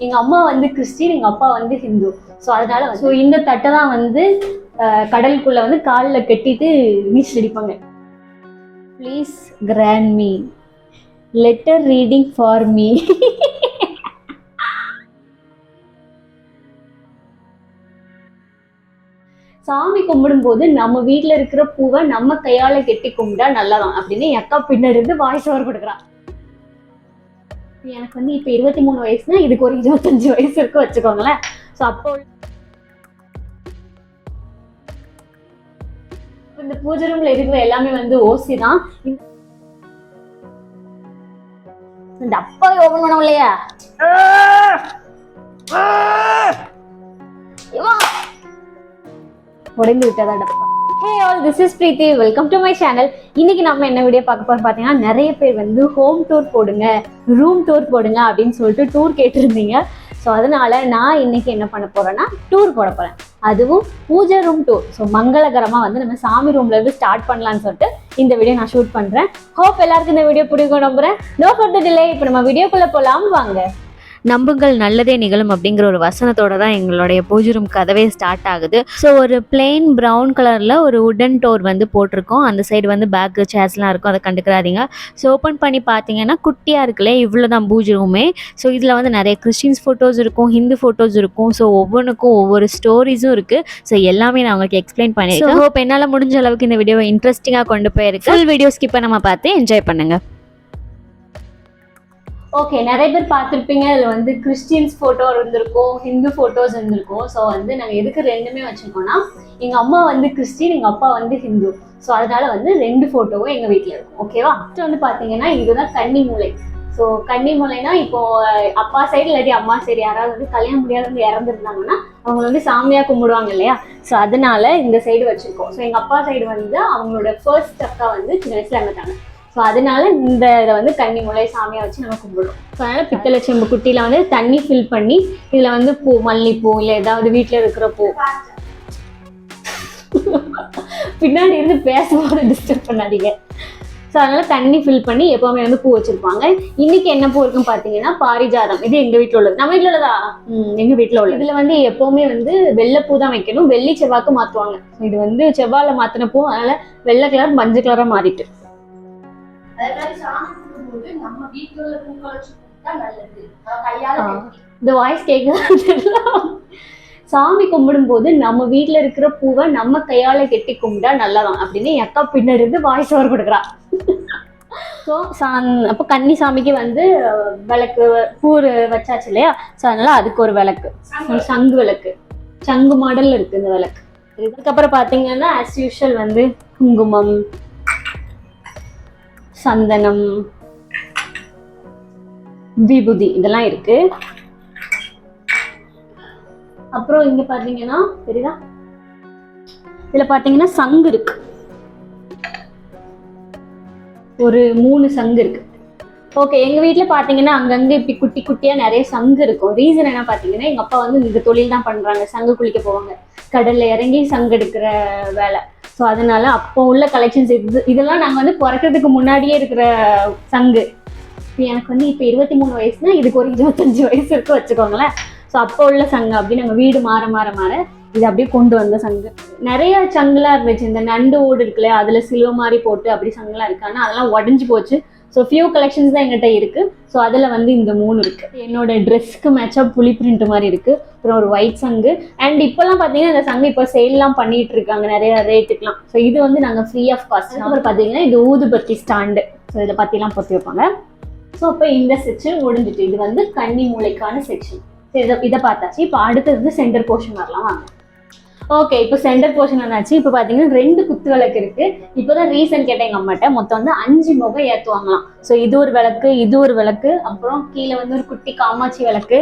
எங்க அம்மா வந்து கிறிஸ்டின், எங்க அப்பா வந்து ஹிந்து. ஸோ அதனால இந்த தட்டை தான் வந்து கடலுக்குள்ள வந்து காலில் கட்டிட்டு நீச்சல் அடிப்பாங்க. Please grant me letter reading for me. சாமி கும்பிடும் போது நம்ம வீட்டுல இருக்கிற பூவை நம்ம கையால கெட்டி கும்பிட்டா நல்லதான் அப்படின்னு என் அக்கா பின்னாடி இருந்து வாய்ஸ் ஓவர் கொடுக்குறான். எனக்கு வந்து இப்ப 23 வயசுனா இதுக்கு ஒரு 25 வயசு இருக்கு வச்சுக்கோங்களேன். ஸோ அப்போ இந்த பூஜை ரூம்ல இருக்கிற எல்லாமே வந்து ஓசி தான். இந்த அப்பா ஓபன் பண்ண இல்லையா? உடைந்து விட்டதா டப்பா. Hey all, this is Preethi. Welcome to my channel. இன்னைக்கு நம்ம என்ன வீடியோ பார்க்க போறோம் பார்த்தீங்கன்னா, நிறைய பேர் வந்து ஹோம் டூர் போடுங்க, ரூம் டூர் போடுங்க அப்படின்னு சொல்லிட்டு டூர் கேட்டிருந்தீங்க. ஸோ அதனால நான் இன்னைக்கு என்ன பண்ண போறேன்னா டூர் போட போறேன். அதுவும் பூஜை ரூம் டூர். ஸோ மங்களகரமா வந்து நம்ம சாமி ரூம்ல இருந்து ஸ்டார்ட் பண்ணலாம்னு சொல்லிட்டு இந்த வீடியோ நான் ஷூட் பண்றேன். ஹோப் எல்லாருக்கும் இந்த வீடியோ பிடிக்கும் நம்புறேன். நோ ஃபர்தர் டிலே, இப்போ நம்ம வீடியோக்குள்ள போலாம் வாங்க. நம்புங்கள் நல்லதே நிகழும் அப்படிங்கிற ஒரு வசனத்தோட தான் எங்களுடைய பூஜை ரூம் கதவே ஸ்டார்ட் ஆகுது. ஸோ ஒரு பிளெயின் ப்ரௌன் கலரில் ஒரு உடன் டோர் வந்து போட்டிருக்கோம். அந்த சைடு வந்து பேக்கு சேர்ஸ்லாம் இருக்கும், அதை கண்டுக்கிறாதீங்க. ஸோ ஓப்பன் பண்ணி பார்த்தீங்கன்னா குட்டியாக இருக்குல்ல, இவ்வளோ தான் பூஜை ரூமே. ஸோ இதில் வந்து நிறைய கிறிஸ்டின்ஸ் ஃபோட்டோஸ் இருக்கும், ஹிந்து ஃபோட்டோஸ் இருக்கும். ஸோ ஒவ்வொன்றுக்கும் ஒவ்வொரு ஸ்டோரிஸும் இருக்குது. ஸோ எல்லாமே நான் உங்களுக்கு எக்ஸ்பிளைன் பண்ணியிருக்கேன். ஸோ ஹோப் என்னால் முடிஞ்ச அளவுக்கு இந்த வீடியோவை இன்ட்ரெஸ்டிங்காக கொண்டு போயிருக்கு. ஃபுல் வீடியோ ஸ்கிப்பை நம்ம பார்த்து என்ஜாய் பண்ணுங்கள். ஓகே, நிறைய பேர் பார்த்துருப்பீங்க. இதில் வந்து கிறிஸ்டின்ஸ் ஃபோட்டோ இருந்திருக்கும், ஹிந்து ஃபோட்டோஸ் இருந்திருக்கும். ஸோ வந்து நாங்கள் எதுக்கு ரெண்டுமே வச்சுருக்கோம்னா, எங்கள் அம்மா வந்து கிறிஸ்டின், எங்கள் அப்பா வந்து ஹிந்து. ஸோ அதனால வந்து 2 ஃபோட்டோவும் எங்கள் வீட்டில் இருக்கும். ஓகேவா? ஃபஸ்ட்டு வந்து பார்த்தீங்கன்னா இதுதான் கன்னி மூலை. ஸோ கன்னி மூலைனா இப்போ அப்பா சைடு இல்லாட்டி அம்மா சைடு யாராவது வந்து கல்யாணம் முடியாதவங்க இறந்துருந்தாங்கன்னா அவங்க வந்து சாமியாக கும்பிடுவாங்க இல்லையா? ஸோ அதனால இந்த சைடு வச்சுருக்கோம். ஸோ எங்கள் அப்பா சைடு வந்து அவங்களோட ஃபர்ஸ்ட் அக்கா வந்து சின்ன வயசில் இறந்துட்டாங்க. ஸோ அதனால இந்த இதை வந்து கன்னி மூலை சாமியாக வச்சு நம்ம கும்பிடுவோம். ஸோ அதனால் பித்தளை செம்பு குட்டியில் வந்து தண்ணி ஃபில் பண்ணி இதில் வந்து பூ, மல்லிப்பூ இல்லை ஏதாவது வீட்டில் இருக்கிற பூ. பின்னாடி இருந்து பேசும்போது டிஸ்டர்ப் பண்ணாதீங்க. ஸோ அதனால தண்ணி ஃபில் பண்ணி எப்போவுமே வந்து பூ வச்சுருப்பாங்க. இன்னைக்கு என்ன பூ இருக்குன்னு பார்த்தீங்கன்னா பாரிஜாதம். இது எங்கள் வீட்டில் உள்ளது. நம்ம வீட்டில் உள்ளதா? எங்கள் வீட்டில் உள்ளது. இதில் வந்து எப்போவுமே வந்து வெள்ளைப்பூ தான் வைக்கணும். வெள்ளி செவ்வாய்க்கு மாற்றுவாங்க. இது வந்து செவ்வாயில் மாற்றின பூ, அதனால் வெள்ளை கலர் மஞ்சள் கலராக மாறிட்டு. இந்த வாய்ஸ் கேக்குதா? சாமி கும்பிடும் போது நம்ம வீட்டுல இருக்கிற பூவை நம்ம கையால கெட்டி கும்பிட்டா நல்லதான் அப்படின்னு என் அக்கா பின்னாடி இருந்து வாய்ஸ் ஓவர் கொடுக்குறா. ஸோ அப்போ கன்னி சாமிக்கு வந்து விளக்கு பூ வச்சாச்சு இல்லையா? ஸோ அதனால அதுக்கு ஒரு விளக்கு, சங்கு விளக்கு, சங்கு மாடல் இருக்கு இந்த விளக்கு. இதுக்கப்புறம் பாத்தீங்கன்னா ஆஸ் யூஷுவல் வந்து குங்குமம், சந்தனம், விபூதி இதெல்லாம் இருக்கு. அப்புறம் இங்க பாத்தீங்கன்னா தெரியுதா, இதுல பாத்தீங்கன்னா சங்கு இருக்கு. ஒரு 3 சங்கு இருக்கு. ஓகே, எங்க வீட்டுல பாத்தீங்கன்னா அங்கங்க இப்படி குட்டி குட்டியா நிறைய சங்கு இருக்கும். ரீசன் என்ன பாத்தீங்கன்னா, எங்க அப்பா வந்து இந்த தொழில் தான் பண்றாங்க. சங்கு குளிக்க போவாங்க, கடல்ல இறங்கி சங்கு எடுக்கிற வேலை. ஸோ அதனால அப்போ உள்ள கலெக்ஷன்ஸ் இதெல்லாம் நாங்கள் வந்து பிறக்கிறதுக்கு முன்னாடியே இருக்கிற சங்கு. இப்போ எனக்கு வந்து இப்போ 23 வயசுனா இதுக்கு ஒரு 25 வயசு இருக்கு வச்சுக்கோங்களேன். ஸோ அப்போ உள்ள சங்கு அப்படி நாங்கள் வீடு மாற மாற மாற இது அப்படியே கொண்டு வந்த சங்கு. நிறைய சங்குலாம் இருந்துச்சு. இந்த நண்டு ஓடு இருக்குல்ல, அதில் சிலுவை மாதிரி போட்டு அப்படி சங்குலாம் இருக்கு. ஆனால் அதெல்லாம் உடஞ்சி போச்சு. ஸோ ஃபியூ கலெக்ஷன்ஸ் தான் எங்கிட்ட இருக்கு. ஸோ அதில் வந்து இந்த 3 இருக்கு. என்னோட ட்ரெஸ்க்கு மேட்சாக புலி பிரிண்ட் மாதிரி இருக்கு. அப்புறம் ஒரு ஒயிட் சங்கு. அண்ட் இப்போல்லாம் பார்த்தீங்கன்னா இந்த சங்கு இப்போ சேல்லாம் பண்ணிட்டு இருக்காங்க நிறைய ரேட்டுக்குலாம். ஸோ இது வந்து நாங்கள் ஃப்ரீ ஆஃப் காஸ்ட். அப்புறம் பார்த்தீங்கன்னா இது ஊதுபத்தி ஸ்டாண்டு. ஸோ இதை பற்றிலாம் பொத்தி வைப்பாங்க. ஸோ இப்போ இந்த செக்ஷன் முடிஞ்சிட்டு இது வந்து கன்னி மூளைக்கான செக்ஷன். ஸோ இதை பார்த்தாச்சு. இப்போ அடுத்தது சென்டர் போர்ஷன் வரலாம் வாங்க. ஓகே, இப்போ சென்டர் போர்ஷன் என்னாச்சு. இப்போ பார்த்தீங்கன்னா 2 குத்து விளக்கு இருக்கு. இப்போதான் ரீசன் கேட்டேன் எங்கள் அம்மாட்ட. மொத்தம் வந்து 5 முகம் ஏற்றுவாங்களாம். ஸோ இது ஒரு விளக்கு, இது ஒரு விளக்கு, அப்புறம் கீழே வந்து ஒரு குட்டி காமாட்சி விளக்கு,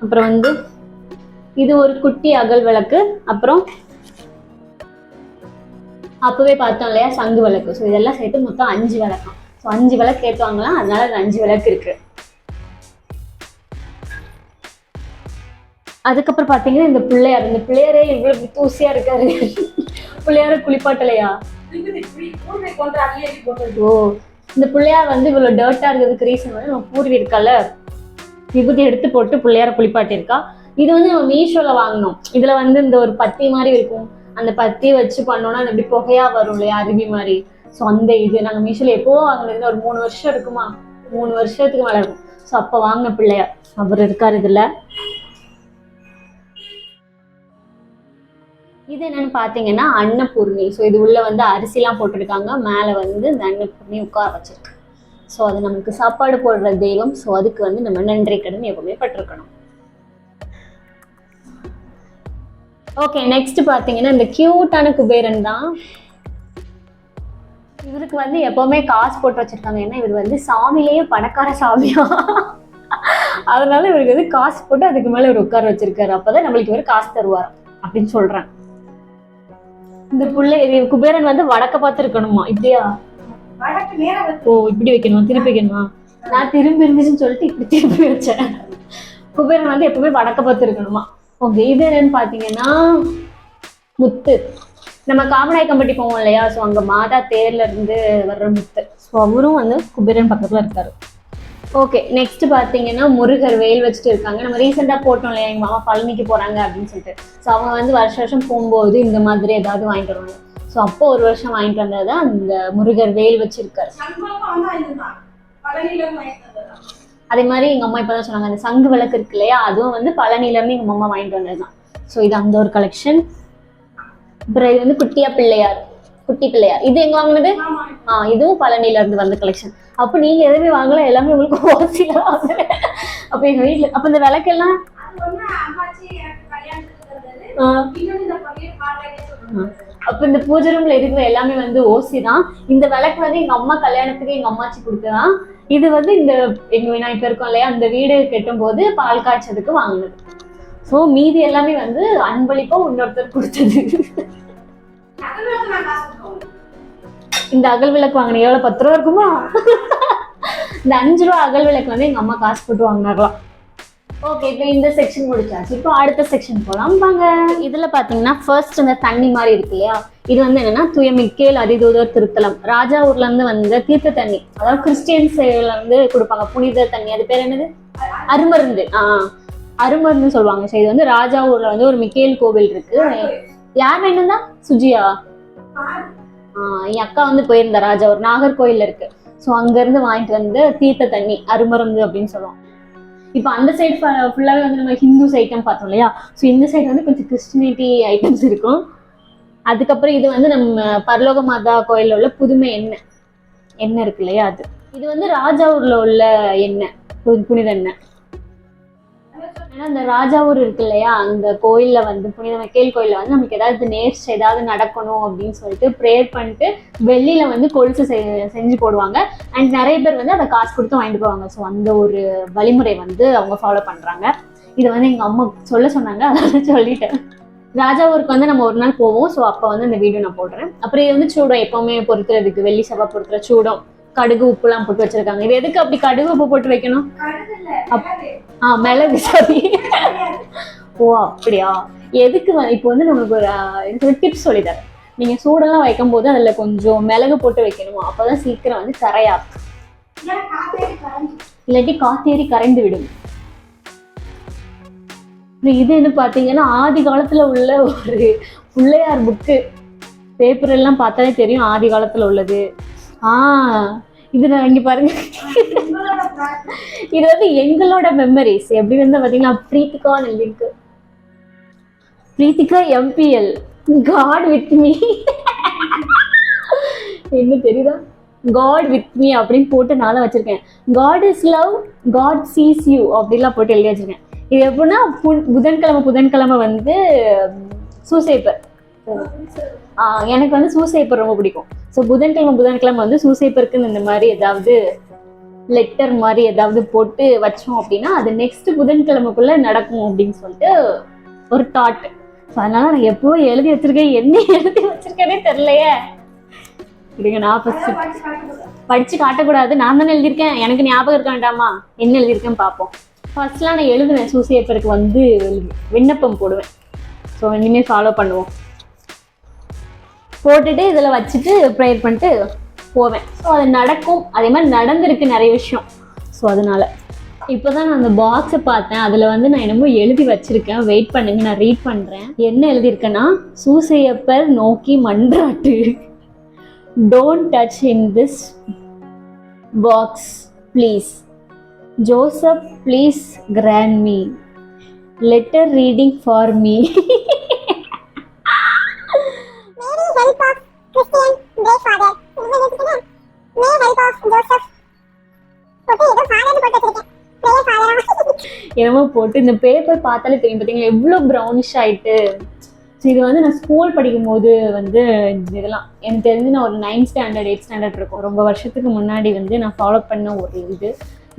அப்புறம் வந்து இது ஒரு குட்டி அகல் விளக்கு, அப்புறம் அப்பவே பார்த்தோம் இல்லையா சங்கு விளக்கு. ஸோ இதெல்லாம் சேர்த்து மொத்தம் 5 விளக்கம். ஸோ 5 விளக்கு ஏற்றுவாங்களாம். அதனால 5 விளக்கு இருக்கு. அதுக்கப்புறம் பாத்தீங்கன்னா இந்த பிள்ளையாரே இவ்வளவு தூசியா இருக்காரு. பிள்ளையார குளிப்பாட்டலையா? ஓ, இந்த பிள்ளையார் வந்து இவ்வளவு டர்ட்டா இருக்கிறதுக்கு ரீசன் வந்து நம்ம பூர்வி இருக்கால, விபூதி எடுத்து போட்டு பிள்ளையார குளிப்பாட்டியிருக்கா. இது வந்து நம்ம மீஷோல வாங்கினோம். இதுல வந்து இந்த ஒரு பத்தி மாதிரி இருக்கும், அந்த பத்தி வச்சு பண்ணோம்னா அது எப்படி புகையா வரும் இல்லையா, அருவி மாதிரி. ஸோ அந்த இது நாங்கள் மீஷோல எப்போவோ வாங்கினது, ஒரு 3 வருஷம் இருக்குமா, 3 வருஷத்துக்கு மேலே இருக்கும். ஸோ அப்போ வாங்கின பிள்ளையார் அவர் இருக்கார் இதுல. இது என்னன்னு பாத்தீங்கன்னா அன்னபூர்ணி. ஸோ இது உள்ள வந்து அரிசிலாம் போட்டிருக்காங்க, மேலே வந்து இந்த அன்னபூர்ணி உட்கார வச்சிருக்கு. ஸோ அது நமக்கு சாப்பாடு போடுற தெய்வம். ஸோ அதுக்கு வந்து நம்ம நன்றி கடன் எப்பவுமே பட்டிருக்கணும். ஓகே, நெக்ஸ்ட் பாத்தீங்கன்னா இந்த கியூட்டான குபேரன் தான். இவருக்கு வந்து எப்பவுமே காசு போட்டு வச்சிருக்காங்க. ஏன்னா இவர் வந்து சாமிலேயே பணக்கார சாமியா, அதனால இவருக்கு வந்து காசு போட்டு அதுக்கு மேல இவர் உட்கார வச்சிருக்காரு. அப்பதான் நம்மளுக்கு இவர் காசு தருவார் அப்படின்னு சொல்றேன். இந்த பிள்ளை குபேரன் வந்து வடக்க பார்த்து இருக்கணுமா, இப்படியா? ஓ இப்படி வைக்கணுமா, திருப்பி வைக்கணுமா? நான் திரும்பி இருந்துச்சுன்னு சொல்லிட்டு இப்படி திருப்பி வச்சேன். குபேரன் வந்து எப்பவுமே வடக்க பார்த்து இருக்கணுமா. ஓகே, இது என்னன்னு பாத்தீங்கன்னா முத்து. நம்ம காமநாயக்கம்பட்டி போவோம் இல்லையா, ஸோ அங்க மாதா தேர்ல இருந்து வர்ற முத்து. ஸோ அவரும் வந்து குபேரன் பக்கத்துல இருக்காரு. ஓகே, நெக்ஸ்ட் பாத்தீங்கன்னா முருகர் வேல் வச்சுட்டு இருக்காங்க. நம்ம ரீசெண்டா போட்டோம் இல்லையா, எங்க மாமா பழனிக்கு போறாங்க அப்படின்னு சொல்லிட்டு. ஸோ அவங்க வந்து வருஷம் போகும்போது இந்த மாதிரி ஏதாவது வாங்கிட்டு வருவாங்க. ஸோ அப்போ ஒரு வருஷம் வாங்கிட்டு வந்ததுதான் இந்த முருகர் வேல் வச்சிருக்காரு. அதே மாதிரி எங்க அம்மா இப்பதான் சொன்னாங்க, அந்த சங்கு விளக்கு இருக்கு இல்லையா, அதுவும் வந்து பழனில இருந்து எங்க அம்மா வாங்கிட்டு வந்ததுதான். ஸோ இது அந்த ஒரு கலெக்ஷன். அப்புறம் இது வந்து குட்டியா பிள்ளையார், குட்டி பிள்ளையார். இது எங்க வாங்கினது? இதுவும் பழனில இருந்து வந்த கலெக்ஷன். அப்ப நீங்க எதுவுமே வாங்கல, எல்லாமே உங்களுக்கு ஓசில வாங்கல. அப்ப எங்க வீட்டுல அப்ப இந்த விளக்கெல்லாம் அப்ப இந்த பூஜை ரூம்ல இருக்கிற எல்லாமே வந்து ஓசி தான். இந்த விளக்கு வந்து எங்க அம்மா கல்யாணத்துக்கு எங்க அம்மாச்சி கொடுத்ததான். இது வந்து இந்த எங்க நான் இப்ப இருக்கோம் இல்லையா, அந்த வீடு கட்டும் போது பால் காய்ச்சதுக்கு வாங்கினது. சோ மீதி எல்லாமே வந்து அன்பளிப்பா இன்னொருத்தர் கொடுத்தது. இந்த அகல் விளக்கு வாங்கின எவ்வளவு, 10 ரூபா இருக்குமா? இந்த 5 ரூபா அகல் விளக்கு வந்து எங்க அம்மா காசு போட்டு வாங்கினாங்களாம். ஓகே, இப்போ இந்த செக்ஷன் முடிச்சாச்சு. இப்போ அடுத்த செக்ஷன் போலாம் வாங்க. இதுல பாத்தீங்கன்னா ஃபர்ஸ்ட் இந்த தண்ணி மாதிரி இருக்கு இல்லையா, இது வந்து என்னன்னா தூய மிக்கேல் அதிதூதர் திருத்தலம், ராஜாவூர்ல இருந்து வந்த தீர்த்த தண்ணி. அதாவது கிறிஸ்டியன்ஸ்ல இருந்து கொடுப்பாங்க புனித தண்ணி. அது பேர் என்னது? அருமருந்து. அருமருந்து சொல்லுவாங்க. சரி, இது வந்து ராஜாவூர்ல வந்து ஒரு மிக்கேல் கோவில் இருக்கு. யார் வேணும்னா சுஜியா, என் அக்கா வந்து போயிருந்தா ராஜாவூர், நாகர்கோயில்ல இருக்கு. ஸோ அங்க இருந்து வாங்கிட்டு வந்து தீர்த்த தண்ணி அருமருந்து அப்படின்னு சொல்லுவாங்க. இப்போ அந்த சைட் ஃபுல்லாவே வந்து நம்ம ஹிந்துஸ் ஐட்டம் பார்த்தோம் இல்லையா, ஸோ இந்த சைட் வந்து கொஞ்சம் கிறிஸ்டினிட்டி ஐட்டம்ஸ் இருக்கும். அதுக்கப்புறம் இது வந்து நம்ம பரலோக மாதா கோயில்ல உள்ள புதுமை எண்ணெய் இருக்கு இல்லையா, அது. இது வந்து ராஜாவூர்ல உள்ள எண்ணெய், புனித எண்ணெய். ஏன்னா இந்த ராஜாவூர் இருக்கு இல்லையா, அந்த கோயில்ல வந்து புனித மிக்கேல் கோயில்ல வந்து நமக்கு ஏதாவது நேர்ச்சி ஏதாவது நடக்கணும் அப்படின்னு சொல்லிட்டு ப்ரேயர் பண்ணிட்டு வெள்ளியில வந்து கொலுசு செஞ்சு போடுவாங்க. அண்ட் நிறைய பேர் வந்து அதை காசு கொடுத்து வாங்கிட்டு போவாங்க. ஸோ அந்த ஒரு வழிமுறை வந்து அவங்க ஃபாலோ பண்றாங்க. இதை வந்து எங்க அம்மா சொல்ல சொன்னாங்க, அதை சொல்லிட்டேன். ராஜாவூருக்கு வந்து நம்ம ஒரு நாள் போவோம். ஸோ அப்போ வந்து இந்த வீடியோ நான் போடுறேன். அப்புறம் இது வந்து சூடம் எப்பவுமே பொறுத்துறதுக்கு, வெள்ளி செவ்வாய் பொறுத்துற சூடம், கடுகு உப்பு எல்லாம் போட்டு வச்சிருக்காங்க. இது எதுக்கு அப்படி கடுகு உப்பு போட்டு வைக்கணும்? மிளகு. சாரி, ஓ அப்படியா? எதுக்கு? இப்போ வந்து நமக்கு ஒரு டிப்ஸ் சொல்லித்தரேன். நீங்க சூடெல்லாம் வைக்கும் போது அதுல கொஞ்சம் மிளகு போட்டு வைக்கணுமா, அப்பதான் சீக்கிரம் வந்து கரையாகும். இல்லாட்டி காத்தேறி கரைந்து விடும். இது என்ன பாத்தீங்கன்னா ஆதி காலத்துல உள்ள ஒரு பிள்ளையார் புக்கு. பேப்பர் எல்லாம் பார்த்தாலே தெரியும் ஆதி காலத்துல உள்ளது. இது நான் இங்க பாருங்க, இது வந்து எங்களோட மெமரிஸ். எப்படி வந்து பாத்தீங்கன்னா பிரீத்திகான்னு எழுதிருக்கு, Preethika MBL, God with me. என்ன தெரியுதா, காட் வித் மீ அப்படின்னு போட்டு நான் தான் வச்சிருக்கேன். God is love, God sees you அப்படிலாம் போட்டு எழுதி வச்சிருக்கேன். இது எப்படின்னா புதன்கிழமை வந்து சூசைப்பர். எனக்கு வந்து சூசைப்பர் ரொம்ப பிடிக்கும். ஸோ புதன்கிழமை வந்து சூசைப்பருக்குன்னு இந்த மாதிரி ஏதாவது லெட்டர் மாதிரி ஏதாவது போட்டு வச்சோம் அப்படின்னா அது நெக்ஸ்ட் புதன்கிழமைக்குள்ள நடக்கும் அப்படின்னு சொல்லிட்டு ஒரு தாட். ஸோ அதனால நான் எப்போ எழுதி வச்சிருக்கேன், என்ன எழுதி வச்சிருக்கேனே தெரியலையே. இப்படிங்க நான் படிச்சு காட்டக்கூடாது, நான் தானே எழுதியிருக்கேன், எனக்கு ஞாபகம் இருக்க வேண்டாமா என்ன எழுதியிருக்கேன்னு பார்ப்போம். ஃபர்ஸ்ட்லாம் நான் எழுதுவேன், சூசைப்பருக்கு வந்து விண்ணப்பம் போடுவேன். ஸோ இனிமேல் ஃபாலோ பண்ணுவோம். போட்டுட்டு இதில் வச்சுட்டு ப்ரேயர் பண்ணிட்டு போவேன். ஸோ அது நடக்கும். அதே மாதிரி நடந்திருக்கு நிறைய விஷயம். ஸோ அதனால இப்போதான் நான் அந்த பாக்ஸை பார்த்தேன். அதில் வந்து நான் என்னமோ எழுதி வச்சிருக்கேன். வெயிட் பண்ணுங்க, நான் ரீட் பண்ணுறேன். என்ன எழுதியிருக்கேன்னா, சூசையப்பர் நோக்கி மன்றாட்டு. Don't touch in this box please. Joseph please grant me. Letter reading for me. என்னமோ போட்டு இந்த பேப்பர் பார்த்தாலே தெரியும் பார்த்தீங்களா எவ்வளோ ப்ரௌனிஷ் ஆயிட்டு. ஸோ இது வந்து நான் ஸ்கூல் படிக்கும் போது வந்து இதெல்லாம் எனக்கு தெரிஞ்சு நான் ஒரு 9th ஸ்டாண்டர்ட் 8th ஸ்டாண்டர்ட் இருக்கும். ரொம்ப வருஷத்துக்கு முன்னாடி வந்து நான் ஃபாலோ பண்ண ஒரு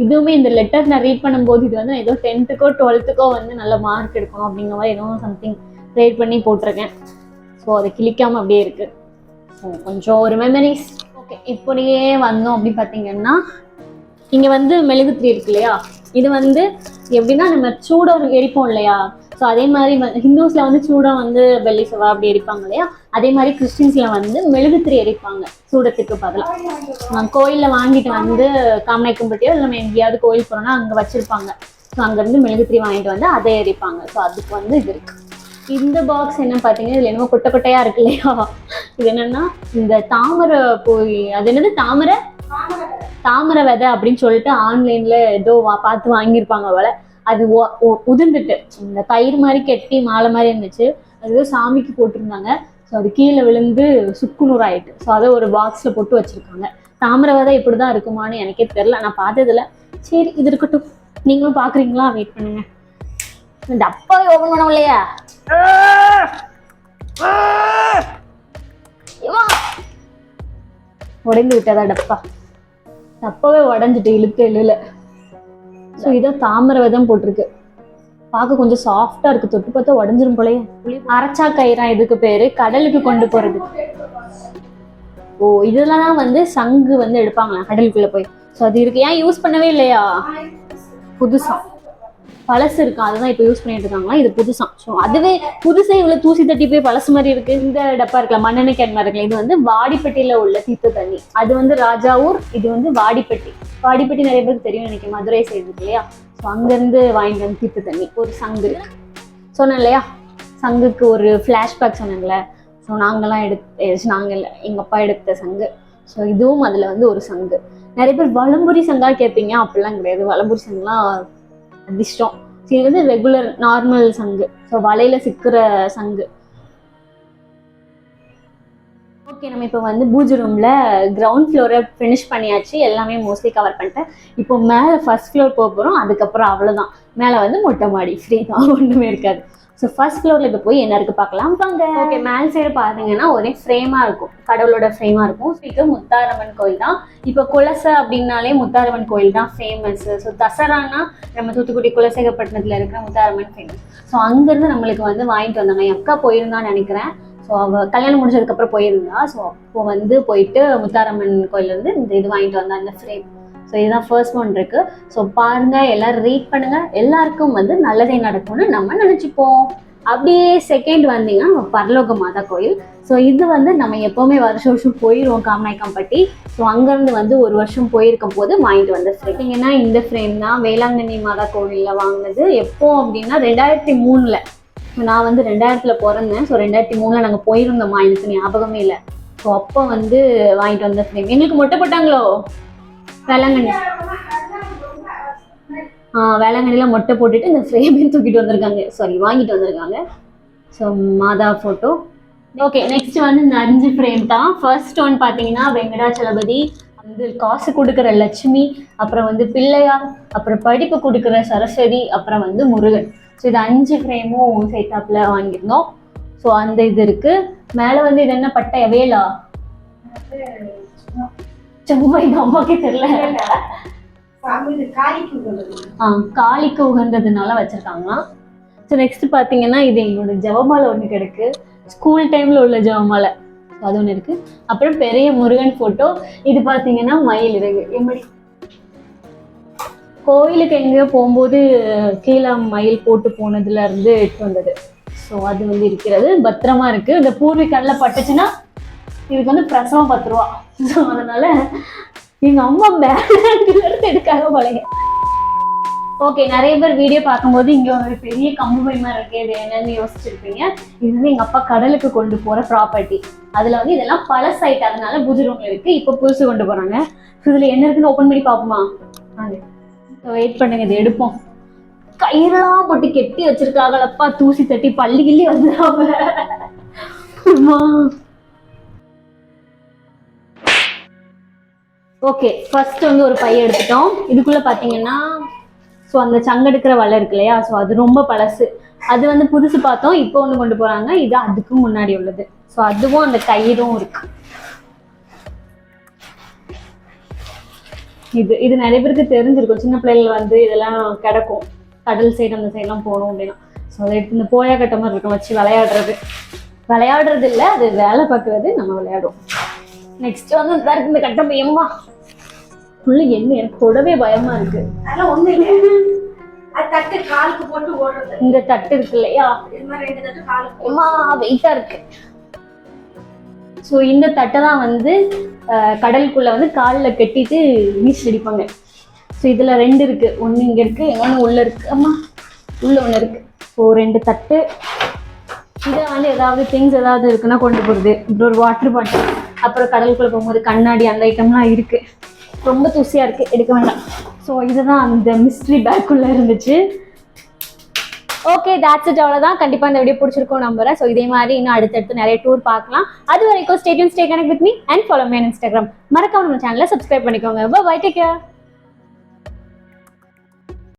இதுவுமே இந்த லெட்டர் நான் ரீட் பண்ணும்போது இது வந்து நான் ஏதோ 10th 12th வந்து நல்ல மார்க் எடுக்கணும் அப்படிங்கிற மாதிரி ஏதோ சம்திங் ரைட் பண்ணி போட்டிருக்கேன். ஸோ அதை கிளிக்காமல் அப்படியே இருக்குது. ஸோ கொஞ்சம் ஒரு மெமரிஸ். ஓகே, இப்படியே வந்தோம் அப்படின்னு பார்த்தீங்கன்னா இங்கே வந்து மெழுகுத்திரி இருக்கு இல்லையா, இது வந்து எப்படின்னா நம்ம சூடம் எரிப்போம் இல்லையா. ஸோ அதே மாதிரி ஹிந்துஸில் வந்து சூடம் வந்து வெள்ளி செவ்வாய் அப்படி எரிப்பாங்க இல்லையா, அதே மாதிரி கிறிஸ்டின்ஸில் வந்து மெழுகுத்திரி எரிப்பாங்க சூடத்துக்கு பதிலாக. கோயிலில் வாங்கிட்டு வந்து காமநாயக்கம்பட்டியோ இல்லை நம்ம எங்கேயாவது கோயில் போகிறோன்னா அங்கே வச்சுருப்பாங்க. ஸோ அங்கேருந்து மெழுகுத்திரி வாங்கிட்டு வந்து அதை எரிப்பாங்க. ஸோ அதுக்கு வந்து இது இருக்குது. இந்த பாக்ஸ் என்ன பார்த்தீங்கன்னா இதில் என்னமோ கொட்டை கொட்டையாக இருக்கு இல்லையா, இது என்னென்னா இந்த தாமரை போய் அது என்னது தாமரை விதை அப்படின்னு சொல்லிட்டு ஆன்லைனில் ஏதோ பார்த்து வாங்கியிருப்பாங்க போல. அது உதிர்ந்துட்டு இந்த கயிறு மாதிரி கெட்டி மாலை மாதிரி இருந்துச்சு. அது ஏதோ சாமிக்கு போட்டிருந்தாங்க. ஸோ அது கீழே விழுந்து சுக்குநூறு ஆயிட்டு. ஸோ அதை ஒரு பாக்ஸில் போட்டு வச்சுருக்காங்க. தாமரை விதை இப்படி தான் இருக்குமான்னு எனக்கே தெரில, நான் பார்த்ததில்ல. சரி, இது இருக்கட்டும். நீங்களும் பார்க்குறீங்களா? வெயிட் பண்ணுங்க. இந்த டப்பாவை ஓப்பன் பண்ண இல்லையா, உடைந்து விட்டதா டப்பா. டப்பாவே உடஞ்சிட்டு இழுத்து எழுல. ஸோ இதான் தாமரை விதம் போட்டிருக்கு. பார்க்க கொஞ்சம் சாஃப்டா இருக்கு. தொட்டு பார்த்தா உடஞ்சிரும் போலயே. அரைச்சா கயிறா இதுக்கு பேரு, கடலுக்கு கொண்டு போறது. ஓ, இதெல்லாம் வந்து சங்கு வந்து எடுப்பாங்களா கடலுக்குள்ள போய். ஸோ அது இருக்கு. ஏன் யூஸ் பண்ணவே இல்லையா? புதுசா பழசு இருக்கும், அதுதான் இப்போ யூஸ் பண்ணிட்டு இருக்காங்களா. இது புதுசா. ஸோ அதுவே புதுசே இவ்வளவு தூசி தட்டி போய் பழசு மாதிரி இருக்கு. இந்த டப்பா இருக்கலாம், மண்ணெண்ணெய் கேன் மாதிரி இருக்கலாம். இது வந்து வாடிப்பட்டியில உள்ள தீர்த்த தண்ணி. அது வந்து ராஜாவூர், இது வந்து வாடிப்பட்டி. வாடிப்பட்டி நிறைய பேருக்கு தெரியும் நினைக்கிறேன், மதுரை சைடு இருக்கு இல்லையா. ஸோ அங்கேருந்து வாங்கிட்டு வந்து தீர்த்த தண்ணி. ஒரு சங்கு இருக்கு சொன்னேன் இல்லையா, சங்குக்கு ஒரு ஃப்ளாஷ்பேக் சொன்னேன்ல. ஸோ நாங்கள்லாம் நாங்கள் இல்லை, எங்கள் அப்பா எடுத்த சங்கு. ஸோ இதுவும் அதில் வந்து ஒரு சங்கு. நிறைய பேர் வலம்புரி சங்கா கேட்பீங்க, அப்படிலாம் கிடையாது. வலம்புரி சங்குலாம் அதிர்ஷ்டம். இது வந்து ரெகுலர் நார்மல் சங்கு. ஸோ வலையில சிக்கிற சங்கு. ஓகே, நம்ம இப்போ வந்து பூஜை ரூம்ல கிரவுண்ட் ஃப்ளோரை ஃபினிஷ் பண்ணியாச்சு. எல்லாமே மோஸ்ட்லி கவர் பண்ணிட்டேன். இப்போ மேலே ஃபர்ஸ்ட் ஃப்ளோர் போக போகிறோம். அதுக்கப்புறம் அவ்வளோதான். மேலே வந்து மொட்டை மாடி ஃப்ரீ தான், ஒன்றுமே இருக்காது. ஸோ ஃபர்ஸ்ட் ஃப்ளோரில் இப்போ போய் என்ன இருக்குது பார்க்கலாம் வாங்க. ஓகே, மேல் சைடு பார்த்தீங்கன்னா ஒரே ஃப்ரேமாக இருக்கும், கடவுளோட ஃப்ரேமாக இருக்கும். இது முத்தாரம்மன் கோயில் தான். இப்போ குலசை அப்படின்னாலே முத்தாரம்மன் கோயில் தான் ஃபேமஸ். ஸோ தசரானா நம்ம தூத்துக்குடி குலசேகப்பட்டினத்தில் இருக்கிற முத்தாரம்மன் ஃபேமஸ். ஸோ அங்கேருந்து நம்மளுக்கு வந்து வாங்கிட்டு வந்தாங்க. என் அக்கா போயிருந்தான்னு நினைக்கிறேன். ஸோ அவள் கல்யாணம் முடிஞ்சதுக்கப்புறம் போயிருந்தா. ஸோ அப்போ வந்து போயிட்டு முத்தாரம்மன் கோயிலேருந்து இந்த இது வாங்கிட்டு வந்தா, இந்த ஃப்ரேம். ஸோ இதுதான் ஃபர்ஸ்ட் ஒன் இருக்கு. ஸோ பாருங்க, எல்லாரும் ரீட் பண்ணுங்க. எல்லாருக்கும் வந்து நல்லதே நடக்கும்னு நம்ம நினைச்சுப்போம். அப்படியே செகண்ட் வந்தீங்கன்னா நம்ம பரலோக மாதா கோயில். ஸோ இது வந்து நம்ம எப்பவுமே வருஷம் வருஷம் போயிடுவோம் காமநாயக்கம்பட்டி. ஸோ அங்கேருந்து வந்து ஒரு வருஷம் போயிருக்கும் போது வாங்கிட்டு வந்த ஃப்ரேம். ஏன்னா இந்த ஃப்ரேம் தான் வேளாங்கண்ணி மாதா கோவிலில் வாங்கினது. எப்போ அப்படின்னா 2003. நான் வந்து 2000 பிறந்தேன். ஸோ 2003 நாங்கள் போயிருந்தோமா, எனக்கு ஞாபகமே இல்லை. ஸோ அப்போ வந்து வாங்கிட்டு வந்த ஃப்ரேம். எங்களுக்கு மொட்டை போட்டாங்களோ வேளாங்கண்ணி. வேளாங்கண்ணில மொட்டை போட்டுட்டு இந்த ஃப்ரேமையும் தூக்கிட்டு வந்திருக்காங்க, சாரி வாங்கிட்டு வந்திருக்காங்க. ஸோ மாதா ஃபோட்டோ. ஓகே, நெக்ஸ்ட் வந்து இந்த 5 ஃப்ரேம் தான். ஃபர்ஸ்ட் ஒன் பார்த்தீங்கன்னா வெங்கடாச்சலபதி, வந்து காசு கொடுக்குற லட்சுமி, அப்புறம் வந்து பிள்ளையார், அப்புறம் படிப்பு கொடுக்குற சரஸ்வதி, அப்புறம் வந்து முருகன். ஸோ இது 5 ஃப்ரேமும் சேர்த்தாப்புல வாங்கியிருந்தோம். ஸோ அந்த இது இருக்கு. மேலே வந்து இது என்ன பட்டை வேலா செவ்வாய், அம்மாக்கே தெரியல. காளிக்கு உகந்ததுனால வச்சிருக்காங்களாம். ஸோ நெக்ஸ்ட் பார்த்தீங்கன்னா இது எங்களோட ஜெபமாலை ஒன்று கிடக்கு, ஸ்கூல் டைம்ல உள்ள ஜெபமாலை, அது ஒன்று இருக்கு. அப்புறம் பெரிய முருகன் போட்டோ. இது பார்த்தீங்கன்னா மயில் இருக்கு. எப்படி கோயிலுக்கு எங்கேயோ போகும்போது கீழே மயில் போட்டு போனதுல இருந்து எடுத்து வந்தது. ஸோ அது வந்து இருக்கிறது, பத்திரமா இருக்கு. இந்த பூர்வீகல்ல பட்டுச்சுன்னா இதுக்கு வந்து பிரசவம் 10 ரூபா. ஸோ அதனால எங்க அம்மா பேங்க்ல இருந்து எடுக்காக பழைய. ஓகே, நிறைய பேர் வீடியோ பார்க்கும்போது இங்க ஒரு பெரிய கம்பு பை மாதிரி இருக்கு, இது என்னன்னு யோசிச்சிருப்பீங்க. இது வந்து எங்க அப்பா கடலுக்கு கொண்டு போற ப்ராப்பர்ட்டி. அதுல வந்து இதெல்லாம் பழசாயிட்டு, அதனால பூஜை ரூம்ல இருக்கு. இப்போ புதுசு கொண்டு போறாங்க. இதுல என்ன இருக்குன்னு ஓபன் பண்ணி பாப்போமா? வெயிட் பண்ணுங்க, இது எடுப்போம். கயிறெல்லாம் போட்டு கெட்டி வச்சிருக்காங்களப்பா, தூசி தட்டி பள்ளி கிள்ளி வந்துடாம. ஓகே, ஃபர்ஸ்ட் வந்து ஒரு பை எடுத்துட்டோம். இதுக்குள்ள பாத்தீங்கன்னா ஸோ அந்த சங்கெடுக்கிற வலை இருக்கு இல்லையா, ஸோ அது ரொம்ப பழசு. அது வந்து புதுசு பார்த்தோம், இப்போ ஒன்று கொண்டு போறாங்க. இது அதுக்கு முன்னாடி உள்ளது. ஸோ அதுவும் அந்த கயிறும் இருக்கு. இது நிறைய பேருக்கு தெரிஞ்சிருக்கும். சின்ன பிள்ளைகள் வந்து இதெல்லாம் கிடக்கும், கடல் சைடு அந்த சைட்லாம் போகணும் அப்படின்னா. ஸோ அதை எடுத்து இந்த போயா கட்ட மாதிரி இருக்கும், வச்சு விளையாடுறது இல்லை, அது வேலை பார்க்கறது, நம்ம விளையாடுவோம். நெக்ஸ்ட் வந்து இந்த கட்ட பயமா புள்ள என்ன, எனக்கு தொடவே பயமா இருக்கு. அதெல்லாம் ஒண்ணு இல்லை, அது தட்டு காலுக்கு போட்டு ஓடுறது. இந்த தட்டு இருக்கு இல்லையா, இது மாதிரி 2 தட்டு காலுக்கு வெயிட்டா இருக்கு. ஸோ இந்த தட்டை தான் வந்து கடலுக்குள்ள வந்து காலில் கட்டிட்டு வீசி அடிப்பாங்க. ஸோ இதுல 2 இருக்கு, ஒன்று இங்க இருக்கு, இன்னொன்று உள்ள இருக்கு. அம்மா உள்ள ஒன்று இருக்கு. ஸோ 2 தட்டு. இதை வந்து ஏதாவது திங்ஸ் ஏதாவது இருக்குன்னா கொண்டு போகுது. இப்படி ஒரு வாட்டர் பாட்டில், அப்புறம் கடலுக்குள்ள போகும்போது கண்ணாடி, அந்த ஐட்டம்லாம் இருக்கு. ரொம்ப தூசியா இருக்கு, எடுக்க வேண்டாம். ஸோ இதுதான் அந்த மிஸ்ட்ரி பேக்குள்ள இருந்துச்சு. ஓகே, that's it, அவ்வளோதான். கண்டிப்பாக இந்த வீடியோ பிடிச்சிருக்கோம் நம்புறேன். ஸோ இதே மாதிரி இன்னும் அடுத்தடுத்து நிறைய டூர் பார்க்கலாம். அது வரைக்கும் stay tuned, stay connect with me and follow me on Instagram. மறக்காம நம்ம சேனலை சப்ஸ்கிரைப் பண்ணிக்கோங்க. Bye, take care.